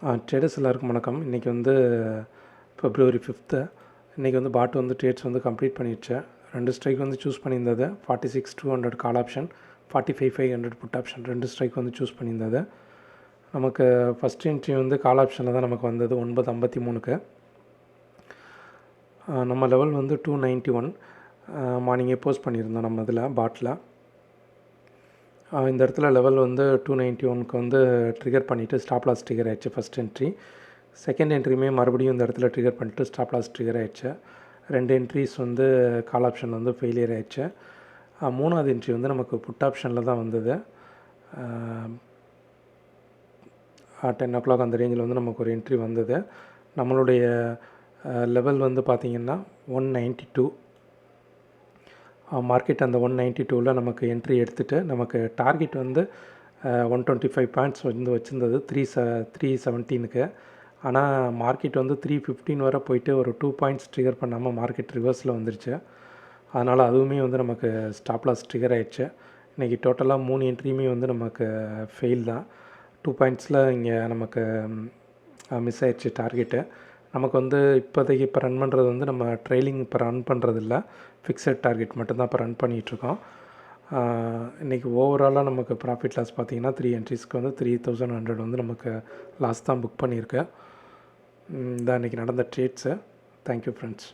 Traders எல்லாருக்கும் வணக்கம். இன்றைக்கி வந்து February 5th. இன்றைக்கி வந்து பாட் வந்து ட்ரேட்ஸ் வந்து கம்ப்ளீட் பண்ணிடுச்சு. 2 ஸ்ட்ரைக் வந்து சூஸ் பண்ணியிருந்தது. 46,200 call option, 45,500 put option 2 strike வந்து சூஸ் பண்ணியிருந்தது. நமக்கு ஃபஸ்ட் என்ட்ரி வந்து கால் ஆப்ஷனில் தான் நமக்கு வந்தது 9:53க்கு. நம்ம லெவல் வந்து 291 மார்னிங்கே போஸ்ட் பண்ணியிருந்தோம் நம்ம இதில் பாட்டில். இந்த இடத்துல லெவல் வந்து 291க்கு வந்து ட்ரிகர் பண்ணிவிட்டு ஸ்டாப் லாஸ் ட்ரிகர் ஆகிடுச்சு ஃபஸ்ட் என்ட்ரி. செகண்ட் என்ட்ரியுமே மறுபடியும் இந்த இடத்துல ட்ரிகர் பண்ணிவிட்டு ஸ்டாப் லாஸ் ட்ரிகர் ஆகிடுச்சு. 2 என்ட்ரிஸ் வந்து கால் ஆப்ஷனில் வந்து ஃபெயிலியர் ஆகிடுச்சு. மூணாவது என்ட்ரி வந்து நமக்கு புட் ஆப்ஷனில் தான் வந்தது. 10 o'clock அந்த ரேஞ்சில் வந்து நமக்கு ஒரு என்ட்ரி வந்தது. நம்மளுடைய லெவல் வந்து பார்த்திங்கன்னா 192. மார்க்கெட் அந்த 192ல் நமக்கு என்ட்ரி எடுத்துகிட்டு நமக்கு டார்கெட் வந்து 125 பாயிண்ட்ஸ் வந்து வச்சுருந்தது 317க்கு. ஆனால் மார்க்கெட் வந்து 315 வரை போயிட்டு ஒரு 2 பாயிண்ட்ஸ் ட்ரிகர் பண்ணாமல் மார்க்கெட் ரிவர்ஸில் வந்துருச்சு. அதனால் அதுவுமே வந்து நமக்கு ஸ்டாப் லாஸ் ட்ரிகர் ஆகிடுச்சு. இன்றைக்கி டோட்டலாக 3 என்ட்ரியுமே வந்து நமக்கு ஃபெயில் தான். 2 பாயிண்ட்ஸில் இங்கே நமக்கு மிஸ் ஆகிடுச்சு டார்கெட்டு. நமக்கு வந்து இப்போதைக்கு இப்போ ரன் பண்ணுறது வந்து நம்ம ட்ரெயிலிங் இப்போ ரன் பண்ணுறதில்ல, ஃபிக்ஸட் டார்கெட் மட்டும்தான் இப்போ ரன் பண்ணிகிட்ருக்கோம். இன்றைக்கி ஓவராலாக நமக்கு ப்ராஃபிட் லாஸ் பார்த்திங்கன்னா 3 என்ட்ரிஸ்க்கு வந்து 3,100 வந்து நமக்கு லாஸ் தான் புக் பண்ணியிருக்கு. இதான் இன்றைக்கி நடந்த ட்ரேட்ஸு. Thank you friends.